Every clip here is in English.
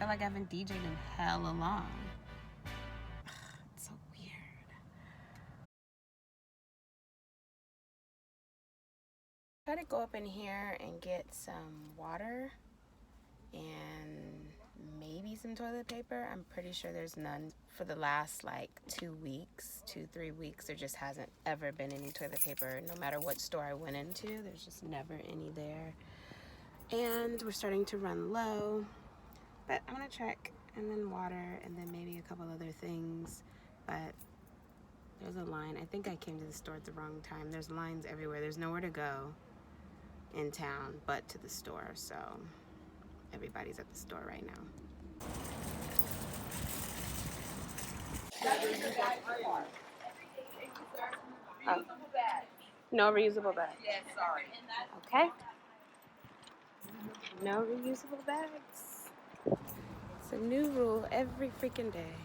feel like I haven't DJ'd in hella long. It's so weird. Try to go up in here and get some water and maybe some toilet paper. I'm pretty sure there's none. For the last like 2 weeks, 2-3 weeks, there just hasn't ever been any toilet paper. No matter what store I went into, there's just never any there. And we're starting to run low, but I'm gonna check, and then water, and then maybe a couple other things. But there's a line. I think I came to the store at the wrong time. There's lines everywhere. There's nowhere to go in town but to the store, so everybody's at the store right now. Oh. No reusable bag. Yeah, sorry. Okay. No reusable bags. It's a new rule every freaking day.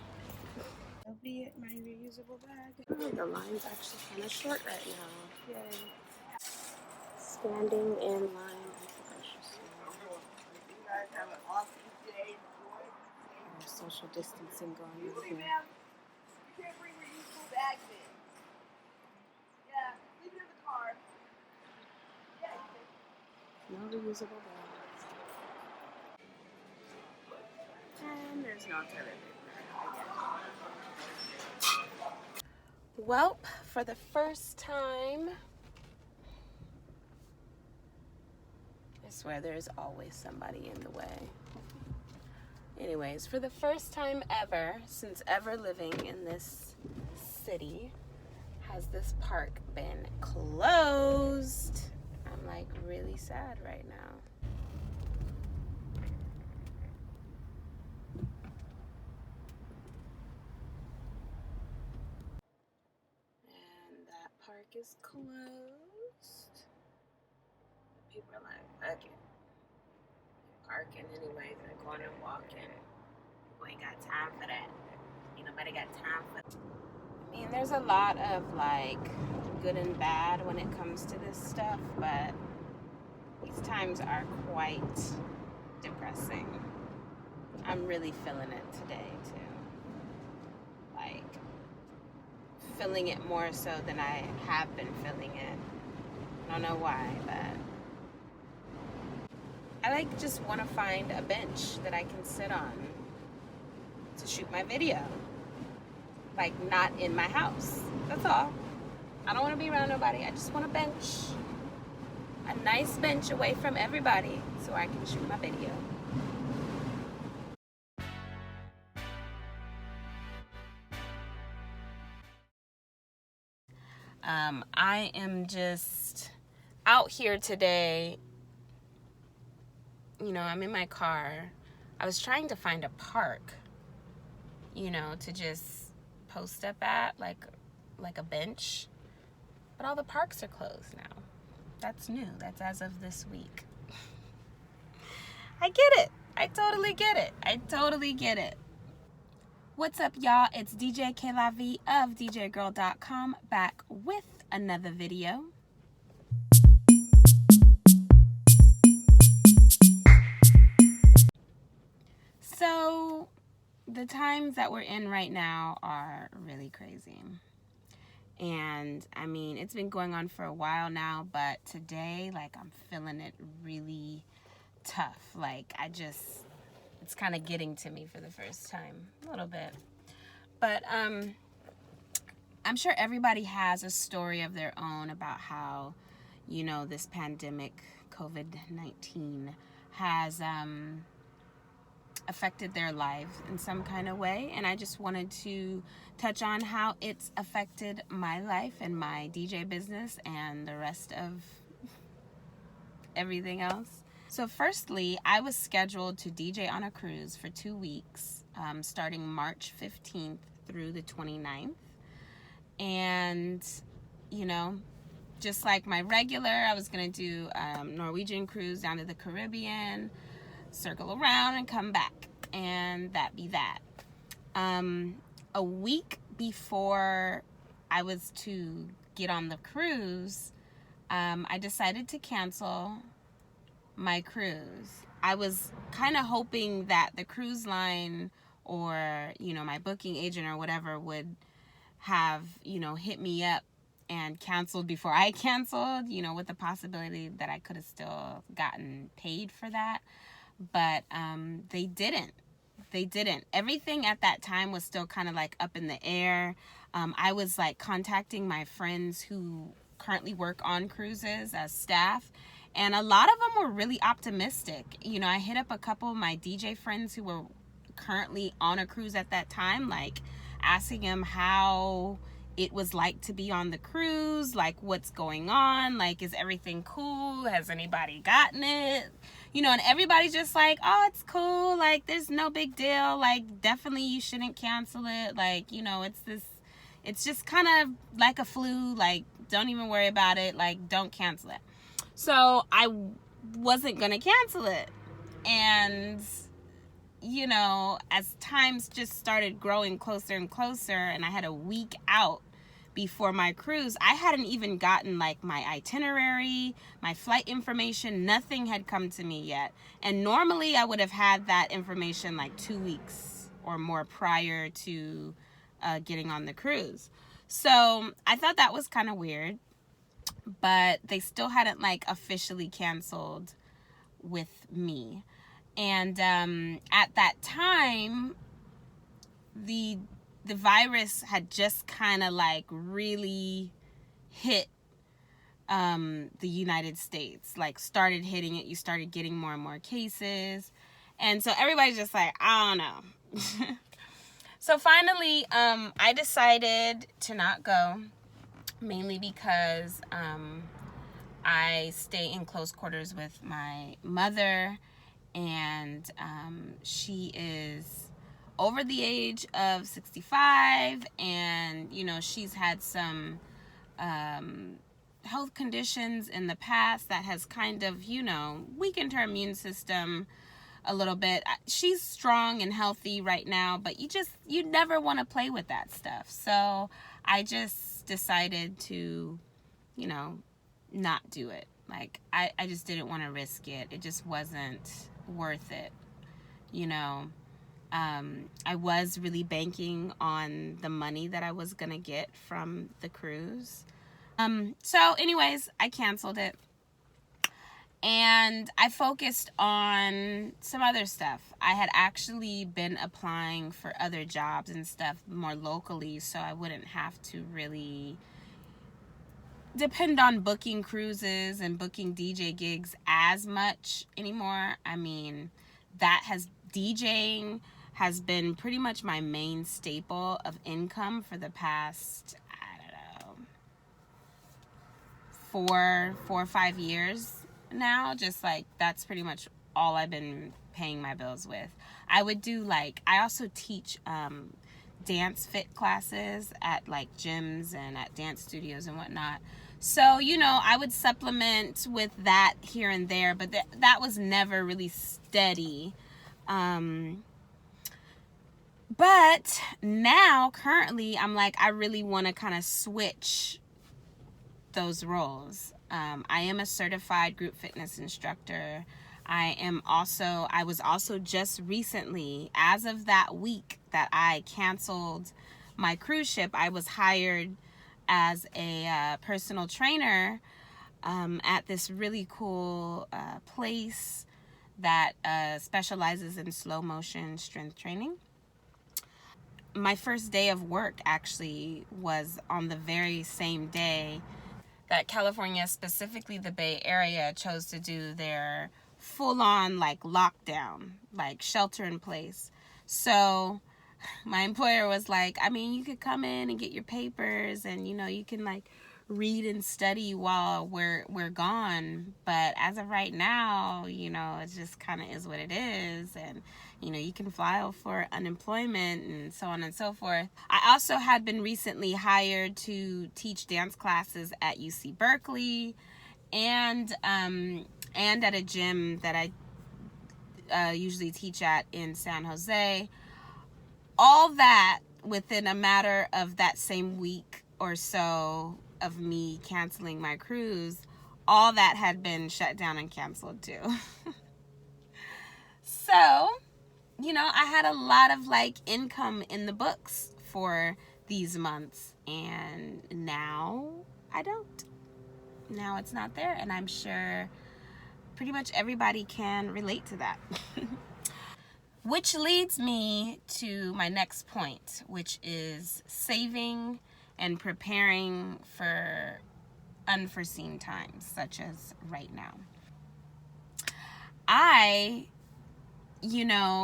Albeit my reusable bag. Oh, the line's actually kind of short right now. Yay. Standing in line at the grocery store. You guys have an awesome day. There's social distancing going on here. You can't bring reusable bags in. Yeah, leave it in the car. Yeah. No reusable bags. And there's no toilet paper. Well, for the first time, I swear there's always somebody in the way. Anyways, for the first time ever, since ever living in this city, has this park been closed. I'm like really sad right now. And that park is closed. People are like, okay, parking anyway, they're going and walking. We ain't got time for that. Ain't nobody got time for that. I mean, there's a lot of like good and bad when it comes to this stuff, but these times are quite depressing. I'm really feeling it today too. Like feeling it more so than I have been feeling it. I don't know why, but I like just want to find a bench that I can sit on to shoot my video. Like not in my house. That's all. I don't want to be around nobody. I just want a bench. A nice bench away from everybody so I can shoot my video. I am just out here today. You know, I'm in my car. I was trying to find a park, you know, to just post up at, like a bench. But all the parks are closed now. That's new. That's as of this week. I get it. I totally get it. I totally get it. What's up, y'all? It's DJ K La V of DJGurl.com back with another video. So, the times that we're in right now are really crazy. And, I mean, it's been going on for a while now, but today, like, I'm feeling it really tough. Like, it's kind of getting to me for the first time, a little bit. But, I'm sure everybody has a story of their own about how, you know, this pandemic, COVID-19, has, affected their lives in some kind of way, and I just wanted to touch on how it's affected my life and my DJ business and the rest of everything else. So firstly, I was scheduled to DJ on a cruise for 2 weeks, starting March 15th through the 29th, and you know, just like my regular, I was gonna do Norwegian cruise down to the Caribbean, circle around and come back, and that be that. A week before I was to get on the cruise, I decided to cancel my cruise. I was kind of hoping that the cruise line or, my booking agent or whatever would have, hit me up and canceled before I canceled, with the possibility that I could have still gotten paid for that. But they didn't. They didn't. Everything at that time was still kind of like up in the air. I was like contacting my friends who currently work on cruises as staff, and a lot of them were really optimistic. I hit up a couple of my DJ friends who were currently on a cruise at that time, like asking them how it was like to be on the cruise, like what's going on, like is everything cool, has anybody gotten it, and everybody's just like, oh, it's cool, like there's no big deal, like definitely you shouldn't cancel it, like it's just kind of like a flu, like don't even worry about it, like don't cancel it. So I wasn't gonna cancel it, and as times just started growing closer and closer, and I had a week out before my cruise, I hadn't even gotten like my itinerary, my flight information, nothing had come to me yet. And normally I would have had that information like 2 weeks or more prior to getting on the cruise. So I thought that was kind of weird, but they still hadn't like officially canceled with me. And at that time, the virus had just kind of like really hit the United States, like started hitting it. You started getting more and more cases. And so everybody's just like, I don't know. So finally, I decided to not go, mainly because I stay in close quarters with my mother, and she is over the age of 65, and she's had some health conditions in the past that has kind of weakened her immune system a little bit. She's strong and healthy right now, but you never want to play with that stuff. So I just decided to not do it. Like I just didn't want to risk it. It just wasn't worth it. I was really banking on the money that I was gonna get from the cruise. So anyways, I canceled it, and I focused on some other stuff. I had actually been applying for other jobs and stuff more locally, so I wouldn't have to really depend on booking cruises and booking DJ gigs as much anymore. I mean, DJing has been pretty much my main staple of income for the past, I don't know, four or 5 years now. Just like that's pretty much all I've been paying my bills with. I would do I also teach dance fit classes at like gyms and at dance studios and whatnot. So, I would supplement with that here and there, but that was never really steady. But now, currently, I'm like, I really want to kind of switch those roles. I am a certified group fitness instructor. I was also just recently, as of that week that I canceled my cruise ship, I was hired as a personal trainer at this really cool place that specializes in slow motion strength training. My first day of work actually was on the very same day that California, specifically the Bay Area, chose to do their full-on lockdown, shelter in place. So my employer was like, I mean, you could come in and get your papers, and you can read and study while we're gone, but as of right now, it just kind of is what it is, and you can file for unemployment and so on and so forth. I also had been recently hired to teach dance classes at UC Berkeley, and at a gym that I usually teach at in San Jose. All that within a matter of that same week or so of me canceling my cruise, all that had been shut down and canceled too. So, you know, I had a lot of like income in the books for these months, and now I don't. Now it's not there, and I'm sure pretty much everybody can relate to that. Which leads me to my next point, which is saving and preparing for unforeseen times, such as right now.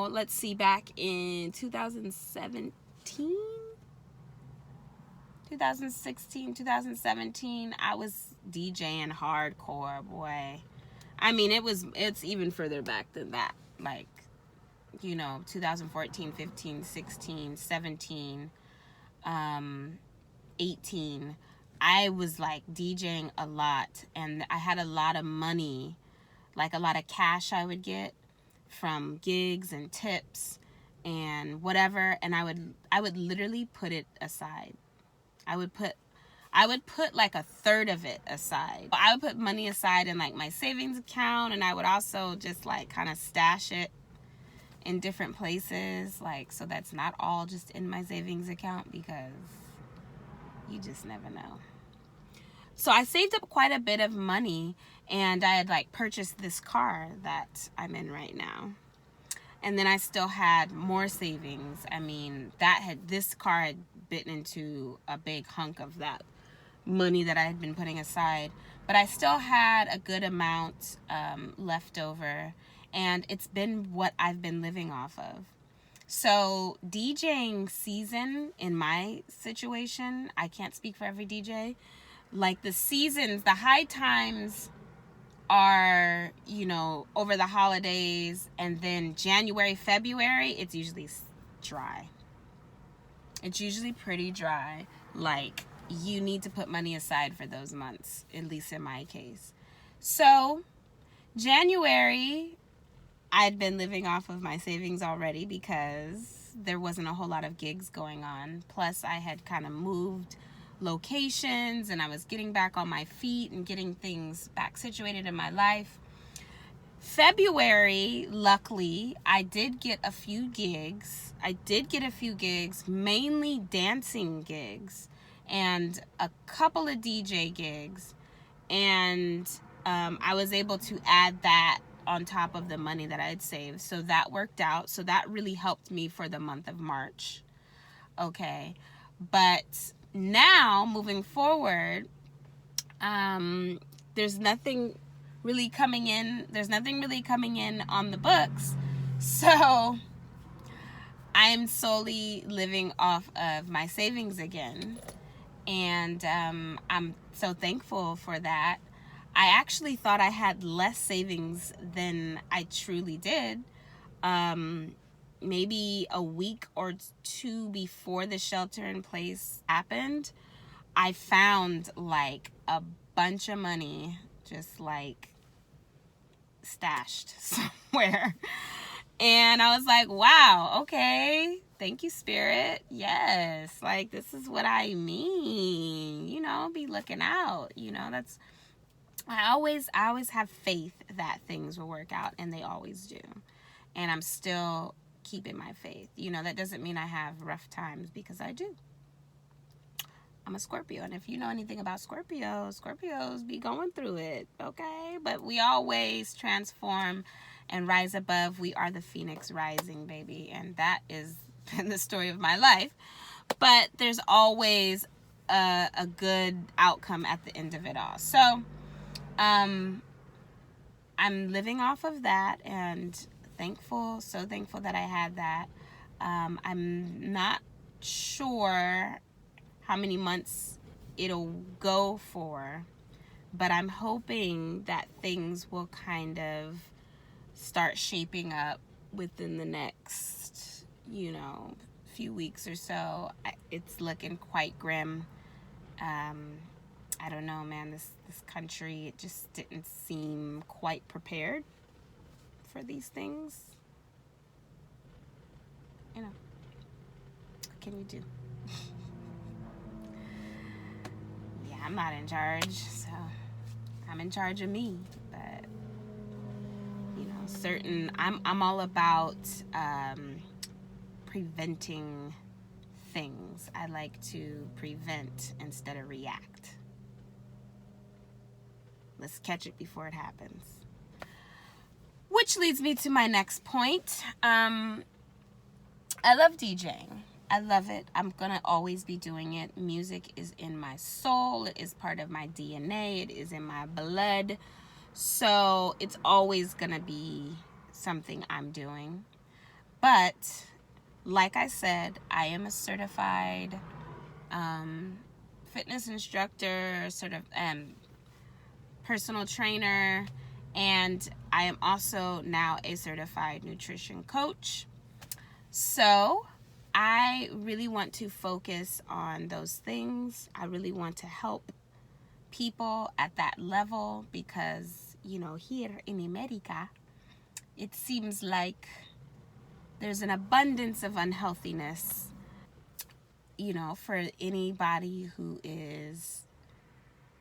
Let's see, back in 2017, 2016, 2017, I was DJing hardcore, boy. I mean, it's even further back than that. Like, 2014, 15, 16, 17, 18. I was like DJing a lot, and I had a lot of money, like a lot of cash I would get from gigs and tips and whatever, and I would literally put it aside. I would put like a third of it aside. I would put money aside in like my savings account, and I would also just like kind of stash it in different places, like, so that's not all just in my savings account, because you just never know. So I saved up quite a bit of money, and I had like purchased this car that I'm in right now. And then I still had more savings. I mean, this car had bitten into a big hunk of that money that I had been putting aside, but I still had a good amount left over, and it's been what I've been living off of. So DJing season, in my situation, I can't speak for every DJ, like the seasons, the high times are, over the holidays, and then January, February, it's usually dry. It's usually pretty dry. Like, you need to put money aside for those months, at least in my case. So, January, I'd been living off of my savings already because there wasn't a whole lot of gigs going on. Plus, I had kind of moved locations, and I was getting back on my feet and getting things back situated in my life. February, luckily, I did get a few gigs. Mainly dancing gigs, and a couple of DJ gigs. And I was able to add that on top of the money that I had saved. So that worked out. So that really helped me for the month of March. Okay. But now, moving forward, there's nothing really coming in. There's nothing really coming in on the books. So I'm solely living off of my savings again. And I'm so thankful for that. I actually thought I had less savings than I truly did. Maybe a week or two before the shelter in place happened, I found like a bunch of money just like stashed somewhere. And I was like, wow, okay. Thank you, Spirit. Yes, like, this is what I mean. Be looking out. I always have faith that things will work out, and they always do. And I'm still keeping my faith. That doesn't mean I have rough times, because I do. I'm a Scorpio, and if you know anything about Scorpios be going through it, okay? But we always transform and rise above. We are the Phoenix rising, baby, and that is been the story of my life. But there's always a good outcome at the end of it all. So, I'm living off of that, and so thankful that I had that. I'm not sure how many months it'll go for, but I'm hoping that things will kind of start shaping up within the next, few weeks or so. It's looking quite grim. I don't know, man. This country, it just didn't seem quite prepared for these things. What can you do? Yeah, I'm not in charge, so I'm in charge of me. But, I'm all about preventing things. I like to prevent instead of react. Let's catch it before it happens. Which leads me to my next point. I love DJing. I love it. I'm going to always be doing it. Music is in my soul. It is part of my DNA. It is in my blood. So it's always going to be something I'm doing. But like I said, I am a certified fitness instructor, personal trainer, and I am also now a certified nutrition coach. So I really want to focus on those things. I really want to help people at that level because, here in America, it seems like there's an abundance of unhealthiness, for anybody who is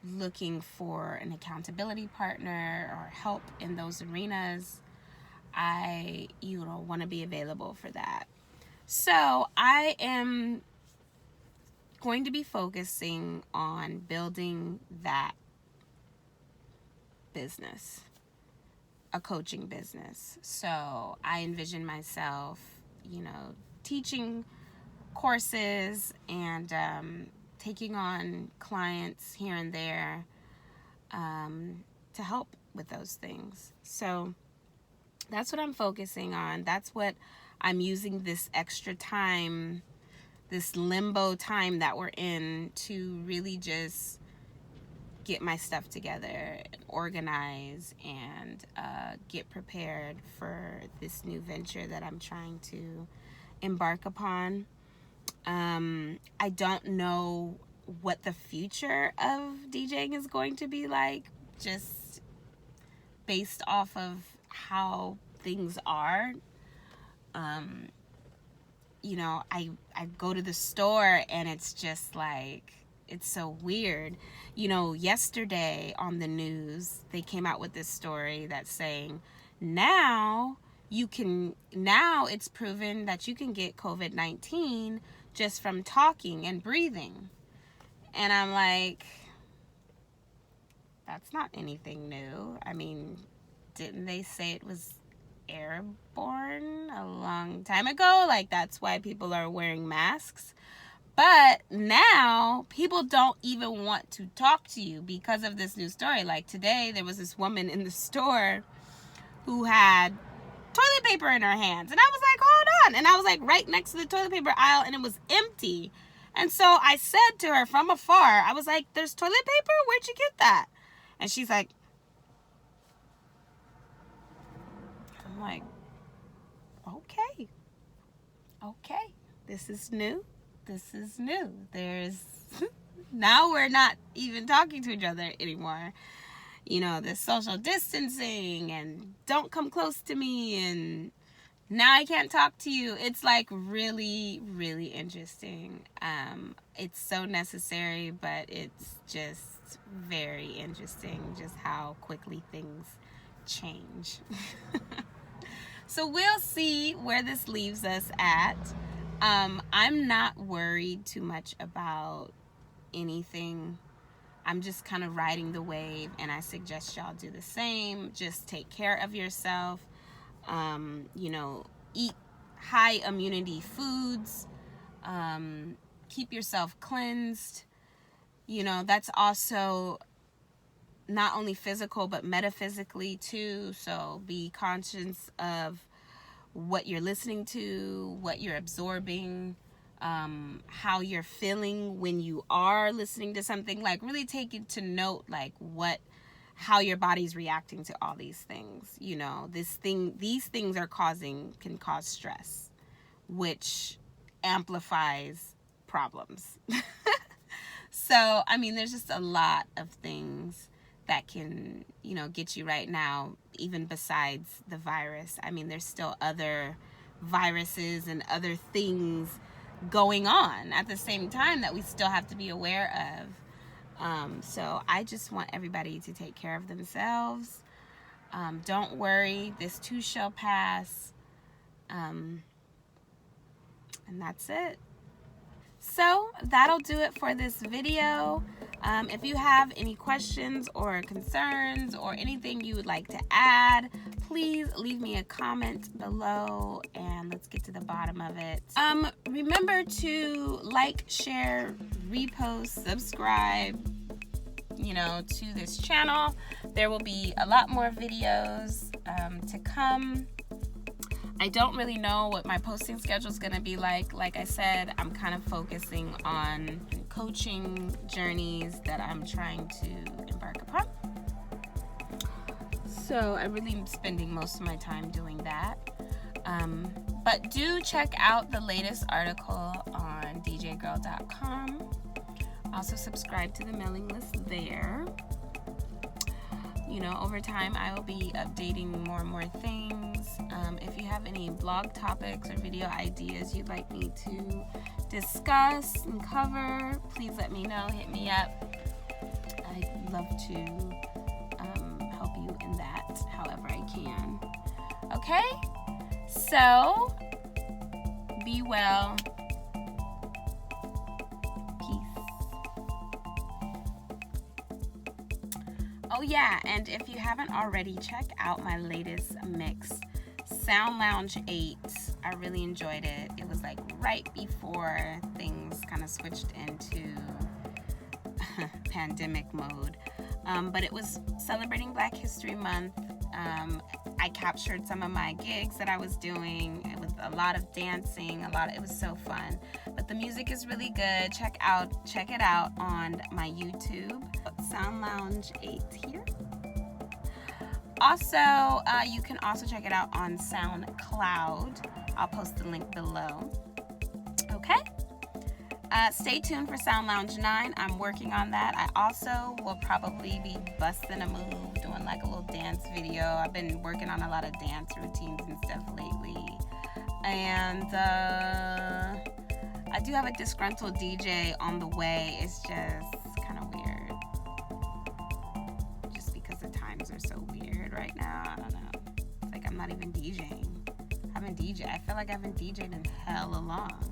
looking for an accountability partner or help in those arenas. I, want to be available for that. So I am going to be focusing on building that business, a coaching business. So I envision myself, teaching courses and taking on clients here and there to help with those things. So that's what I'm focusing on. That's what I'm using this extra time, this limbo time that we're in, to really just get my stuff together, organize, and get prepared for this new venture that I'm trying to embark upon. I don't know what the future of DJing is going to be like, just based off of how things are. I go to the store and it's just like, it's so weird. Yesterday on the news, they came out with this story that's saying now it's proven that you can get COVID-19 just from talking and breathing. And I'm like, that's not anything new. I mean, didn't they say it was airborne a long time ago? Like, that's why people are wearing masks. But now people don't even want to talk to you because of this new story. Like today, there was this woman in the store who had toilet paper in her hands. And I was like, hold on. And I was like right next to the toilet paper aisle and it was empty. And so I said to her from afar, I was like, there's toilet paper? Where'd you get that? And she's like, I'm like, okay. This is new. Now we're not even talking to each other anymore. The social distancing and don't come close to me and now I can't talk to you. It's like really, really interesting. It's so necessary, but it's just very interesting just how quickly things change. So we'll see where this leaves us at. I'm not worried too much about anything. I'm just kind of riding the wave, and I suggest y'all do the same. Just take care of yourself. Eat high immunity foods. Keep yourself cleansed. That's also not only physical, but metaphysically too. So be conscious of what you're listening to, what you're absorbing, how you're feeling when you are listening to something. Like really take it to note, like how your body's reacting to all these things. These things can cause stress, which amplifies problems. So, there's just a lot of things that can, get you right now, even besides the virus. There's still other viruses and other things going on at the same time that we still have to be aware of. So I just want everybody to take care of themselves. Don't worry, this too shall pass. And that's it. So that'll do it for this video. If you have any questions or concerns or anything you would like to add, please leave me a comment below and let's get to the bottom of it. Remember to like, share, repost, subscribe, to this channel. There will be a lot more videos to come. I don't really know what my posting schedule is going to be like. Like I said, I'm kind of focusing on coaching journeys that I'm trying to embark upon. So I really am spending most of my time doing that. But do check out the latest article on djgurl.com. Also subscribe to the mailing list there. Over time I will be updating more and more things. If you have any blog topics or video ideas you'd like me to discuss and cover, please let me know. Hit me up. I'd love to help you in that however I can. Okay? So, be well. Oh yeah, and if you haven't already, check out my latest mix, Sound Lounge 8. I really enjoyed it. It was like right before things kind of switched into pandemic mode. But it was celebrating Black History Month. I captured some of my gigs that I was doing. It was a lot of dancing, it was so fun. But the music is really good. Check it out on my YouTube, Sound Lounge 8 here. Also, you can also check it out on SoundCloud. I'll post the link below. Okay? Stay tuned for Sound Lounge 9. I'm working on that. I also will probably be busting a move, doing like a little dance video. I've been working on a lot of dance routines and stuff lately. And I do have a disgruntled DJ on the way. It's just kind of weird. Just because the times are so weird right now. I don't know. It's like I'm not even DJing. I feel like I haven't DJed in hella long.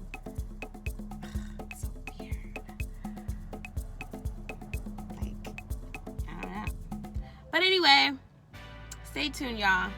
But anyway, stay tuned, y'all.